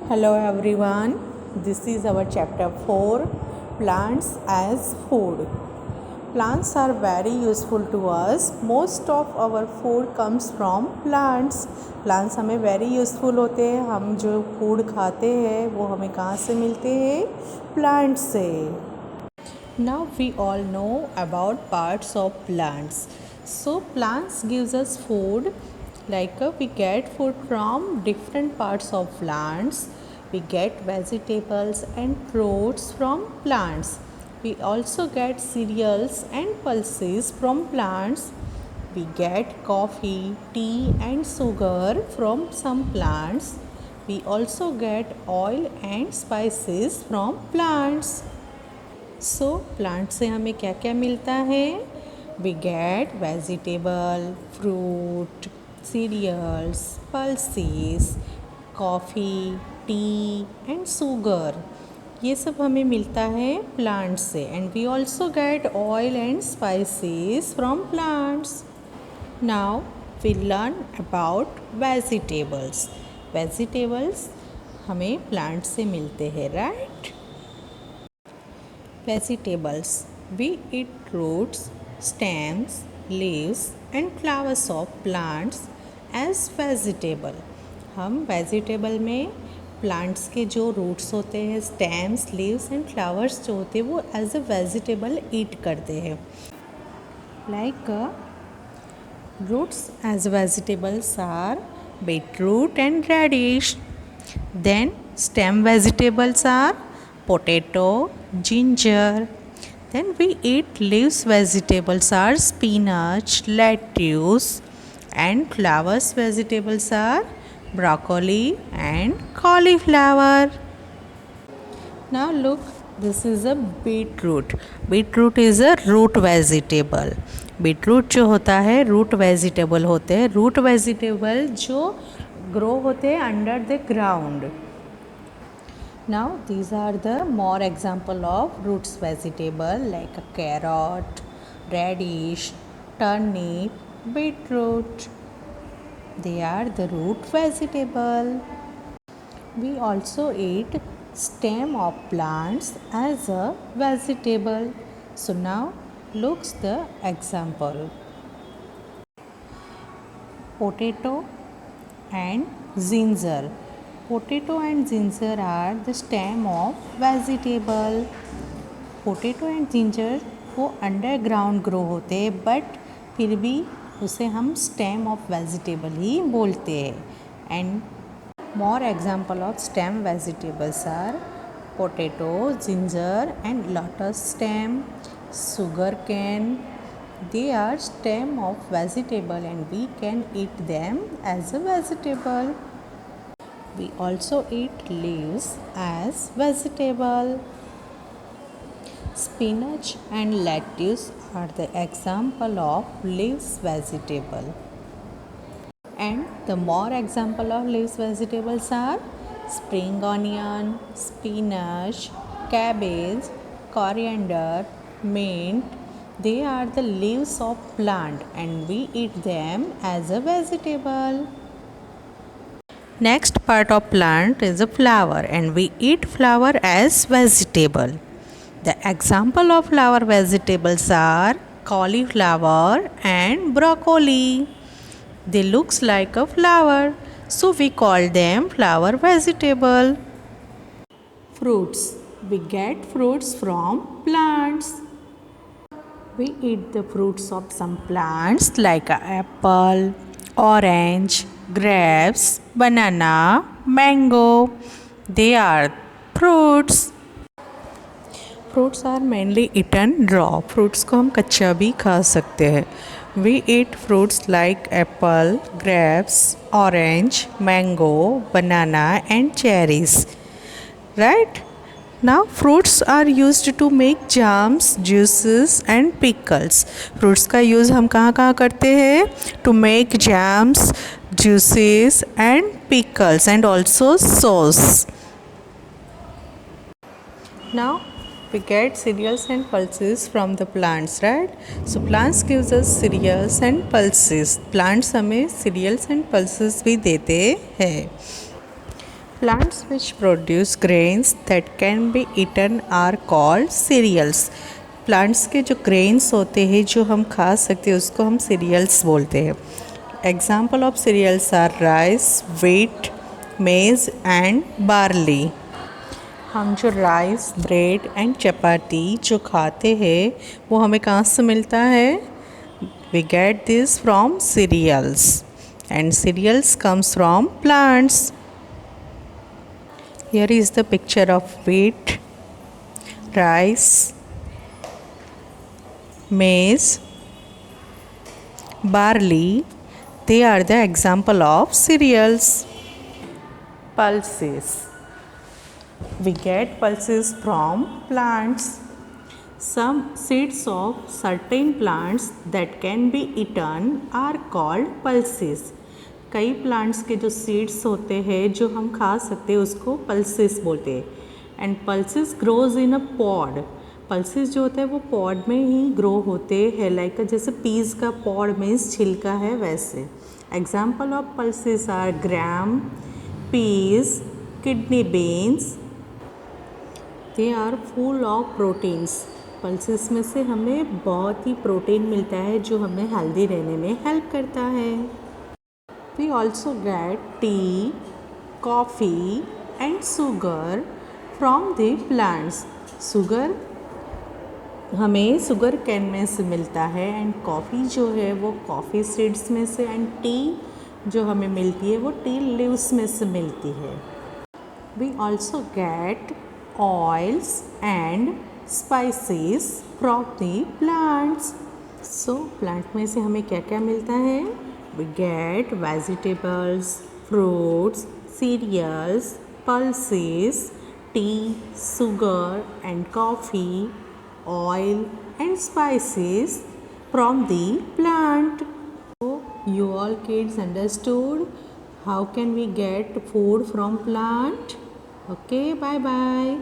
Hello everyone, this is our chapter 4 Plants as Food. Plants are very useful to us. Most of our food comes from plants. Plants हमें very useful होते हैं. हम जो food खाते हैं वो हमें कहाँ से मिलते हैं? Plants से. Now we all know about parts of plants. So plants gives us food. Like we get food from different parts of plants. We get vegetables and fruits from plants. We also get cereals and pulses from plants. We get coffee, tea and sugar from some plants. We also get oil and spices from plants. So plant से हमें क्या क्या मिलता है? We get vegetable, fruit, cereals, pulses, coffee, tea and sugar. ये सब हमें मिलता है प्लांट से. And we also get oil and spices from plants. Now we learn about vegetables. Vegetables हमें प्लांट से मिलते हैं, right? Vegetables. We eat roots, stems, leaves and flowers of plants as vegetable. हम vegetable में plants के जो roots होते हैं, stems, leaves and flowers जो होते हैं वो as a vegetable eat करते हैं. Like roots as vegetables are beetroot and radish. Then stem vegetables are potato, ginger. Then we eat leaves vegetables are spinach, lettuce and flowers vegetables are broccoli and cauliflower. Now look, this is a beetroot. Beetroot is a root vegetable. Beetroot जो होता है root vegetable होते हैं. Root vegetable जो grow होते हैं under the ground. Now these are the more example of roots vegetable like a carrot, radish, turnip, beetroot. They are the root vegetable. We also eat stem of plants as a vegetable. So now looks the example. Potato and ginger. Potato and ginger are the stem of vegetable. Potato and ginger वो underground grow होते हैं but फिर भी उसे हम stem of vegetable ही बोलते हैं. And more example of stem vegetables are potato, ginger and lotus stem, sugar cane. They are stem of vegetable and we can eat them as a vegetable. We also eat leaves as vegetable. Spinach and lettuce are the example of leaves vegetable. And the more example of leaves vegetables are spring onion, spinach, cabbage, coriander, mint. They are the leaves of plant and we eat them as a vegetable. Next part of plant is a flower and we eat flower as vegetable. The example of flower vegetables are cauliflower and broccoli. They looks like a flower, so we call them flower vegetable. Fruits. We get fruits from plants. We eat the fruits of some plants like apple, orange, grapes, banana, mango. They are fruits. Fruits are mainly eaten raw. Fruits को हम कच्चा भी खा सकते हैं. We eat fruits like apple, grapes, orange, mango, banana and cherries. Right? Now fruits are used to make jams, juices and pickles. Fruits का use हम कहाँ कहाँ करते हैं? To make jams, juices and pickles and also sauce. Now we get cereals and pulses from the plants, right? So plants gives us cereals and pulses. Plants हमें cereals and pulses भी देते हैं. Plants which produce grains that can be eaten are called cereals. Plants के जो grains होते हैं जो हम खा सकते हैं उसको हम सीरियल्स बोलते हैं. Example of cereals are rice, wheat, maize and barley. हम जो राइस, ब्रेड एंड चपाती जो खाते हैं वो हमें कहाँ से मिलता है? We get this from cereals, and cereals comes from plants. Here is the picture of wheat, rice, maize, barley. They are the example of cereals. Pulses. We get pulses from plants. Some seeds of certain plants that can be eaten are called pulses. कई plants के जो seeds होते हैं जो हम खा सकते हैं उसको पल्सेस बोलते हैं. And pulses grows in a pod. Pulses जो होता है वो पॉड में ही ग्रो होते हैं, लाइक जैसे पीस का पॉड मीन्स छिलका है वैसे. Example of pulses are gram, peas, kidney beans. They are full of proteins. Pulses में से हमें बहुत ही प्रोटीन मिलता है जो हमें हेल्दी रहने में हेल्प करता है. We also get tea, coffee and sugar from the plants. Sugar हमें शुगर कैन में से मिलता है एंड कॉफ़ी जो है वो कॉफ़ी सीड्स में से, एंड टी जो हमें मिलती है वो टी लीव्स में से मिलती है. We also get oils and spices from the plants. So plant में से हमें क्या क्या मिलता है? We get vegetables, fruits, cereals, pulses, tea, sugar and coffee, oil and spices from the plant. So you all kids understood how can we get food from plant? Okay, bye bye.